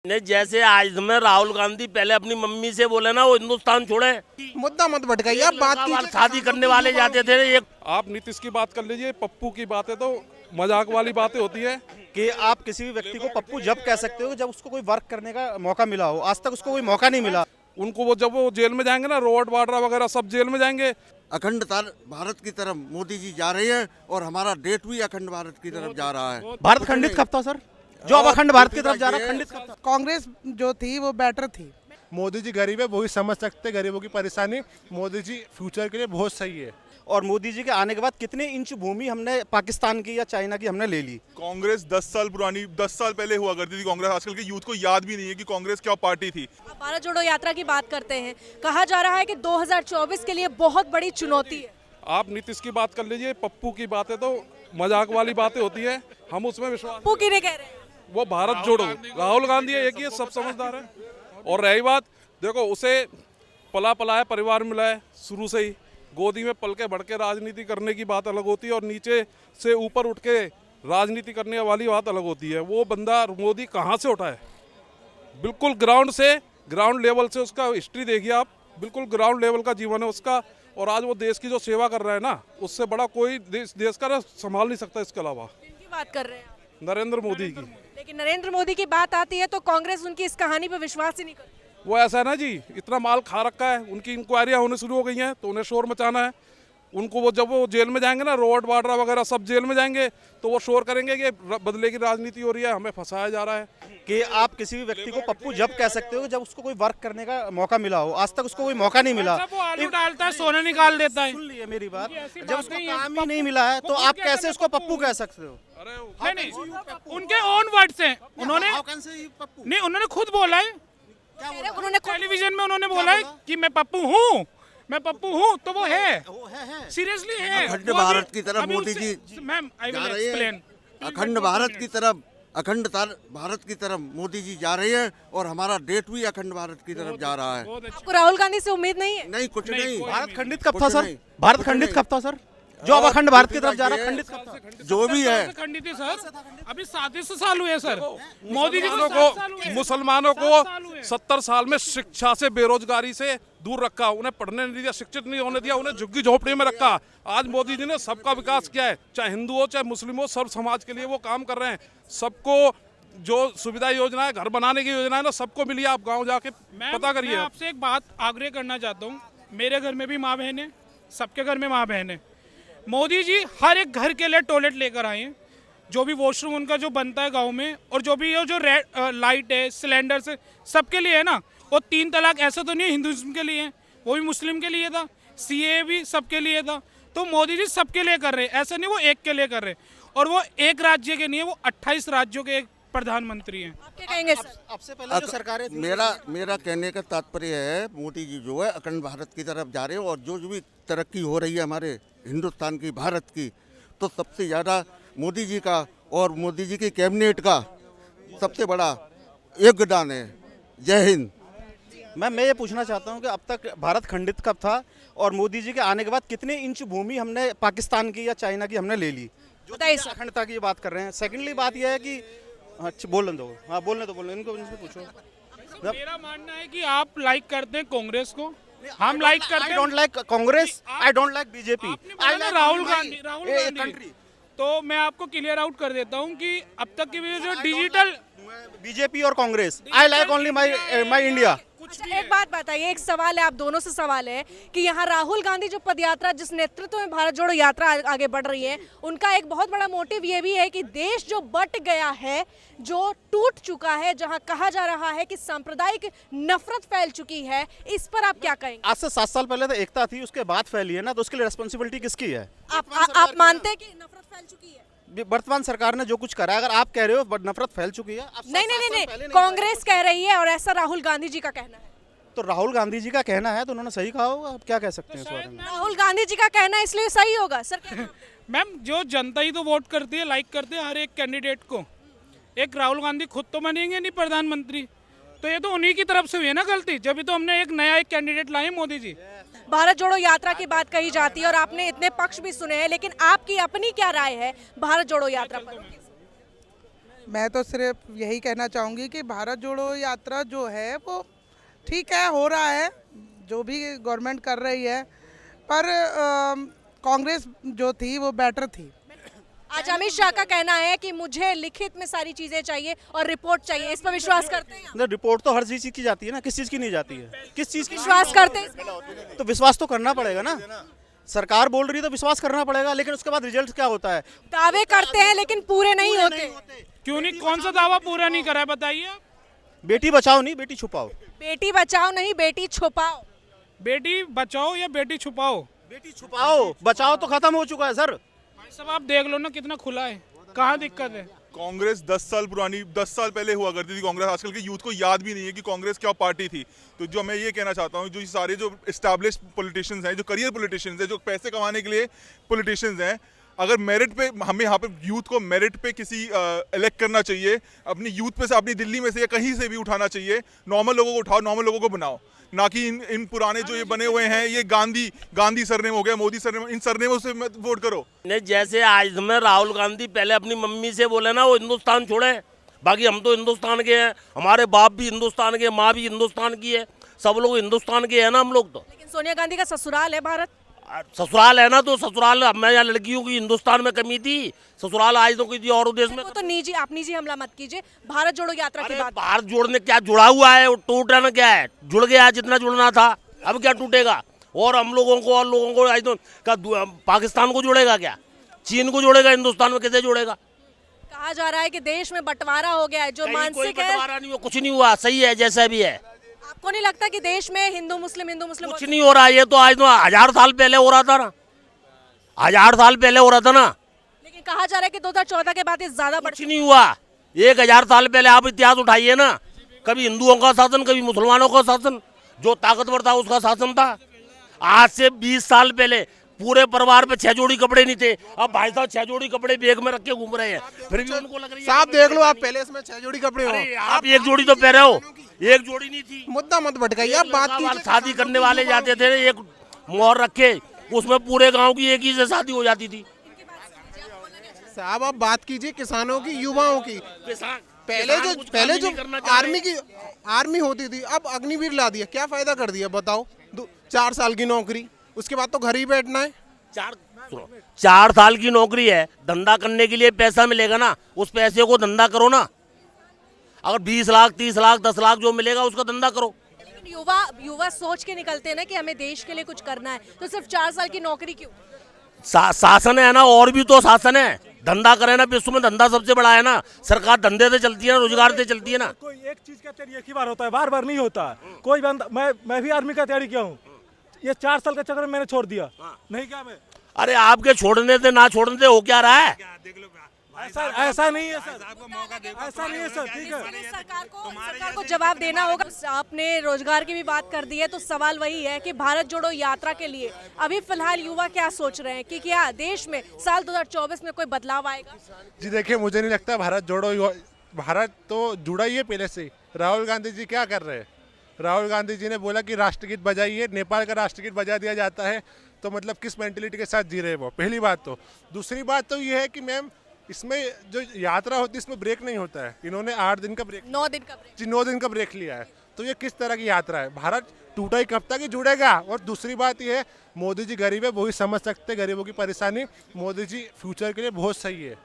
नहीं, जैसे आज में राहुल गांधी पहले अपनी मम्मी से बोले ना वो हिंदुस्तान छोड़े, मुद्दा मत भटकाइए, आप बात कीजिए। शादी करने वाले जाते थे एक। आप नीतीश की बात कर लीजिए, पप्पू की बातें तो मजाक वाली बातें होती है। कि आप किसी भी व्यक्ति को पप्पू जब कह सकते हो जब उसको कोई वर्क करने का मौका मिला हो। आज तक उसको कोई मौका नहीं मिला। उनको वो जब वो जेल में जाएंगे ना, रॉबर्ट वाड्रा वगैरह सब जेल में जाएंगे। अखंडता भारत की तरफ मोदी जी जा रहे हैं और हमारा देश भी अखंड भारत की तरफ जा रहा है। भारत खंडित कब था सर? जो अब अखंड भारत की तरफ जा रहा है, खंडित कब था? कांग्रेस जो थी वो बेटर थी। मोदी जी गरीब है, वही समझ सकते हैं गरीबों की परेशानी। मोदी जी फ्यूचर के लिए बहुत सही है। और मोदी जी के आने के बाद कितने इंच भूमि हमने पाकिस्तान की या चाइना की हमने ले ली। कांग्रेस 10 साल पुरानी, 10 साल पहले हुआ करती थी कांग्रेस। आजकल के यूथ को याद भी नहीं है कि कांग्रेस क्या पार्टी थी। भारत जोड़ो यात्रा की बात करते हैं, कहा जा रहा है कि 2024 के लिए बहुत बड़ी चुनौती है। आप नीतीश की बात कर लीजिए, पप्पू की बातें तो मजाक वाली बातें होती है। हम उसमें विश्वास, पप्पू किने कह रहे हैं? वो भारत जोड़ो, राहुल गांधी है, एक ही है, सब समझदार है। और रही बात, देखो उसे पला पलाया परिवार मिला है शुरू से ही। गोदी में पल के बढ़ के राजनीति करने की बात अलग होती है और नीचे से ऊपर उठ के राजनीति करने वाली बात अलग होती है। वो बंदा मोदी कहाँ से उठा है? बिल्कुल ग्राउंड से, ग्राउंड लेवल से उसका हिस्ट्री देखिए आप। बिल्कुल ग्राउंड लेवल का जीवन है उसका। और आज वो देश की जो सेवा कर रहा है ना, उससे बड़ा कोई देश का संभाल नहीं सकता। इसके अलावा किनकी बात कर रहे हैं आप? नरेंद्र मोदी की। लेकिन नरेंद्र मोदी की बात आती है तो कांग्रेस उनकी इस कहानी पर विश्वास ही नहीं करती। वो ऐसा है ना जी, इतना माल खा रखा है, उनकी इंक्वायरियाँ होने शुरू हो गई हैं तो उन्हें शोर मचाना है। उनको वो जब वो जेल में जाएंगे ना, रॉबर्ट वाड्रा वगैरह सब जेल में जाएंगे तो वो शोर करेंगे कि बदले की राजनीति हो रही है, हमें फंसाया जा रहा है। कि आप किसी भी व्यक्ति को पप्पू जब कह सकते हो जब उसको कोई वर्क करने का मौका मिला हो। आज तक उसको कोई मौका नहीं मिला। वो आलू डालता है, सोना निकाल देता है। सुन लिए मेरी बात, जब उसको काम ही नहीं मिला है तो आप कैसे उसको पप्पू कह सकते हो? नहीं, उनके ओन वर्ड्स हैं। उन्होंने नहीं, उन्होंने खुद बोला है, उन्होंने टेलीविजन में उन्होंने बोला है कि मैं पप्पू हूँ, मैं पप्पू हूँ। तो वो है, सीरियसली है। अखंड भारत की तरफ Modi ji ma'am I will जा रहे एक्सप्लेन। हैं। अखंड भारत की तरफ, अखंडता भारत की तरफ मोदी जी जा रहे हैं और हमारा देश भी अखंड भारत की तरफ जा रहा है। आपको राहुल गांधी से उम्मीद नहीं है? नहीं, कुछ नहीं। भारत खंडित कब था कुछ सर? नहीं। भारत खंडित कब था सर? जो अब अखंड भारत की तरफ जा रहा है, खंडित कब था? जो भी है, खंडित है सर। अभी 37 साल हुए सर मोदी जी को, मुसलमानों को 70 साल में शिक्षा से, बेरोजगारी से दूर रखा, उन्हें पढ़ने नहीं दिया, शिक्षित नहीं होने दिया, उन्हें झुग्गी झोपड़ी में रखा। आज मोदी जी ने सबका विकास किया है, चाहे हिंदू हो चाहे मुस्लिम हो, सब समाज के लिए वो काम कर रहे हैं। सबको जो सुविधा योजना है, घर बनाने की योजना है ना, सबको मिली। आप गाँव जाके पता करिए। मैं आपसे एक बात आग्रह करना चाहता हूँ। मेरे घर में भी माँ बहन है, सबके घर में माँ बहन है। मोदी जी हर एक घर के लिए टॉयलेट लेकर आए हैं। जो भी वॉशरूम उनका जो बनता है गांव में, और जो भी जो लाइट है, सिलेंडर से, सबके लिए है ना। और 3 तलाक ऐसा तो नहीं है हिंदुइज्म के लिए है, वो भी मुस्लिम के लिए था। सीए भी सबके लिए था। तो मोदी जी सबके लिए कर रहे हैं, ऐसा नहीं वो एक के लिए कर रहे हैं। और वो एक राज्य के नहीं है, वो 28 राज्यों के एक प्रधानमंत्री हैं। आप क्या कहेंगे सर? आपसे पहले जो सरकारें थी, मेरा कहने का तात्पर्य है, मोदी जी जो है अखंड भारत की तरफ जा रहे हैं और जो भी तरक्की हो रही है हमारे हिंदुस्तान की, भारत की, तो सबसे ज़्यादा मोदी जी का और मोदी जी की कैबिनेट का सबसे बड़ा योगदान है। जय हिंद। मैं ये पूछना चाहता हूँ कि अब तक भारत खंडित कब था और मोदी जी के आने के बाद कितने इंच भूमि हमने पाकिस्तान की या चाइना की हमने ले ली? जो बताइए सर। अखंडता की बात कर रहे हैं। सेकेंडली बात यह है कि अच्छा बोलने दो, हाँ बोलने दो, इनको पूछो। मेरा मानना है कि आप लाइक करते हैं कांग्रेस को, हम लाइक करते हैं। I don't like Congress, I don't like BJP, I like Rahul Gandhi. तो मैं आपको क्लियर आउट कर देता हूं कि अब तक की जो डिजिटल बीजेपी और Congress, I like only my India. अच्छा, एक बात बताइए, एक सवाल है, आप दोनों से सवाल है कि यहाँ राहुल गांधी जो पदयात्रा, जिस नेतृत्व में भारत जोड़ो यात्रा आगे बढ़ रही है, उनका एक बहुत बड़ा मोटिव ये भी है कि देश जो बट गया है, जो टूट चुका है, जहाँ कहा जा रहा है कि सांप्रदायिक नफरत फैल चुकी है, इस पर आप क्या कहेंगे? आज से 7 साल पहले तो एकता थी, उसके बाद फैली है ना, तो उसके लिए रेस्पॉन्सिबिलिटी किसकी है? आप मानते हैं कि नफरत फैल चुकी है? वर्तमान सरकार ने जो कुछ करा, अगर आप कह रहे हो नफरत फैल चुकी है, नहीं, कांग्रेस कह रही है और ऐसा राहुल गांधी जी का कहना है। तो राहुल गांधी जी का कहना है तो उन्होंने सही कहा होगा, आप क्या कह सकते हैं इस बारे में? राहुल गांधी जी का कहना है इसलिए सही होगा सर? मैम, जो जनता ही तो वोट करती है, लाइक करते हैं हर एक कैंडिडेट को। एक राहुल गांधी खुद तो बनेंगे नहीं प्रधानमंत्री, तो ये तो उन्हीं की तरफ से हुई है ना गलती, जब भी तो हमने एक नया कैंडिडेट लाए मोदी जी। भारत जोड़ो यात्रा की बात कही जाती है और आपने इतने पक्ष भी सुने हैं, लेकिन आपकी अपनी क्या राय है भारत जोड़ो यात्रा पर? मैं तो सिर्फ यही कहना चाहूँगी कि भारत जोड़ो यात्रा जो है वो ठीक है, हो रहा है, जो भी गवर्नमेंट कर रही है, पर कांग्रेस जो थी वो बेटर थी। आज अमित शाह का कहना है कि मुझे लिखित में सारी चीजें चाहिए और रिपोर्ट चाहिए, इस पर विश्वास करते हैं? ना रिपोर्ट तो हर चीज़ की जाती है ना, किस चीज़ की नहीं जाती है? किस चीज़ की विश्वास करते हैं? तो विश्वास तो करना पड़ेगा ना। सरकार बोल रही है तो विश्वास करना पड़ेगा, लेकिन उसके बाद रिजल्ट क्या होता है? दावे करते हैं लेकिन पूरे नहीं होते। क्यों नहीं, कौन सा दावा पूरा नहीं करा है बताइए आप? बेटी बचाओ नहीं, बेटी छुपाओ। बेटी बचाओ नहीं, बेटी छुपाओ। बेटी बचाओ या बेटी छुपाओ? बेटी छुपाओ, बचाओ तो खत्म हो चुका है सर। भाई साहब आप देख लो ना कितना खुला है, कहाँ दिक्कत है? कांग्रेस 10 साल पहले हुआ करती थी कांग्रेस। आजकल के यूथ को याद भी नहीं है कि कांग्रेस क्या पार्टी थी। तो जो मैं ये कहना चाहता हूँ, जो सारे जो एस्टैब्लिश पॉलिटिशियंस हैं, जो करियर पॉलिटिशियंस हैं, जो पैसे कमाने के लिए पॉलिटिशियंस हैं, अगर मेरिट पे हमें यहाँ पे यूथ को मेरिट पे किसी इलेक्ट करना चाहिए, अपनी यूथ पे से, अपनी दिल्ली में से या कहीं से भी उठाना चाहिए। नॉर्मल लोगों को उठाओ, नॉर्मल लोगों को बनाओ, ना कि इन पुराने जो ये बने हुए हैं, ये गांधी सरनेम हो गया, मोदी सरनेम, इन सरनेमों से मत वोट करो। नहीं, जैसे आज में राहुल गांधी पहले अपनी मम्मी से बोले ना वो हिंदुस्तान छोड़े, बाकी हम तो हिंदुस्तान के हैं, हमारे बाप भी हिंदुस्तान के, माँ भी हिंदुस्तान की है, सब लोग हिंदुस्तान के हैं ना हम लोग। तो लेकिन सोनिया गांधी का ससुराल है भारत। ससुराल है ना, तो ससुराल मैं यहाँ लड़कियों की हिंदुस्तान में कमी थी, ससुराल आज तो किसी और देश में। वो तो निजी, आप निजी हमला मत कीजिए। भारत जोड़ो यात्रा की बात, भारत जोड़ने क्या जुड़ा हुआ है, वो टूटना क्या है, जुड़ गया जितना जुड़ना था, अब क्या टूटेगा? और हम लोगों को और लोगों को आज तो क्या पाकिस्तान को जोड़ेगा, क्या चीन को जोड़ेगा, हिंदुस्तान में कैसे जोड़ेगा? कहा जा रहा है कि देश में बंटवारा हो गया है, जो मानसिक है। बंटवारा नहीं हुआ, कुछ नहीं हुआ, सही है जैसा भी है। आपको नहीं लगता कि देश में हिंदू मुस्लिम कुछ नहीं हो रहा, ये तो आज तो 1000 साल पहले हो रहा था ना, 1000 साल पहले हो रहा था ना। लेकिन कहा जा रहा है कि 2014 के बाद ये ज्यादा बढ़ कुछ नहीं हुआ, 1000 साल पहले आप इतिहास उठाइए ना, कभी हिंदुओं का शासन, कभी मुसलमानों का शासन, जो ताकतवर था उसका शासन था। आज से 20 साल पहले पूरे परिवार पे 6 जोड़ी कपड़े नहीं थे, अब भाई साहब 6 जोड़ी कपड़े बैग में रख के घूम रहे हैं, फिर भी उनको लग रही है। साहब देख लो, आप पहले इसमें 6 जोड़ी कपड़े हो, अरे आप 1 जोड़ी तो पहने हो, 1 जोड़ी नहीं थी। मुद्दा मत भटकाइए, आप बात कीजिए। शादी करने वाले जाते थे, एक मोहर रखे, उसमें पूरे गांव की एक ही से शादी हो जाती थी। साहब आप बात कीजिए किसानों की, युवाओं की। पहले जो आर्मी होती थी, अब अग्निवीर ला दिया, क्या फायदा कर दिया बताओ? 4 साल की नौकरी, उसके बाद तो घर ही बैठना है। 4 साल की नौकरी है, धंधा करने के लिए पैसा मिलेगा ना, उस पैसे को धंधा करो ना। अगर 20 लाख 30 लाख 10 लाख जो मिलेगा उसका धंधा करो। लेकिन युवा सोच के निकलते हैं ना कि हमें देश के लिए कुछ करना है, तो सिर्फ 4 साल की नौकरी क्यों? शासन है ना, और भी तो शासन है, धंधा करे ना, विश्व में धंधा सबसे बड़ा है ना, सरकार धंधे से चलती है ना, रोजगार से चलती है ना। कोई एक चीज का तैयारी एक ही बार होता है, बार बार नहीं होता। कोई बंदा, मैं भी आर्मी का तैयारी किया हूँ, ये 4 साल का चक्कर मैंने छोड़ दिया, नहीं क्या मैं? अरे आपके छोड़ने से ना छोड़ने से हो क्या रहा है? ऐसा नहीं है सर, ऐसा नहीं है सर, ठीक है। सरकार को जवाब देना होगा। आपने रोजगार की भी बात कर दी है, तो सवाल वही है कि भारत जोड़ो यात्रा के लिए अभी फिलहाल युवा क्या सोच रहे हैं कि क्या देश में साल 2024 में कोई बदलाव आएगा? जी देखिए, मुझे नहीं लगता भारत जोड़ो, भारत तो जुड़ा ही है पहले से। राहुल गांधी जी क्या कर रहे हैं? राहुल गांधी जी ने बोला कि राष्ट्रगीत बजाइए, नेपाल का राष्ट्रगीत बजा दिया जाता है, तो मतलब किस मेंटेलिटी के साथ जी रहे हैं वो? पहली बात तो। दूसरी बात तो ये है कि मैम, इसमें जो यात्रा होती है इसमें ब्रेक नहीं होता है। इन्होंने 8 दिन का ब्रेक, 9 दिन का ब्रेक, जी 9 दिन का ब्रेक लिया है, तो ये किस तरह की यात्रा है? भारत टूटा ही कब तक ही जुड़ेगा? और दूसरी बात ये है, मोदी जी गरीब है, वही समझ सकते गरीबों की परेशानी। मोदी जी फ्यूचर के लिए बहुत सही है।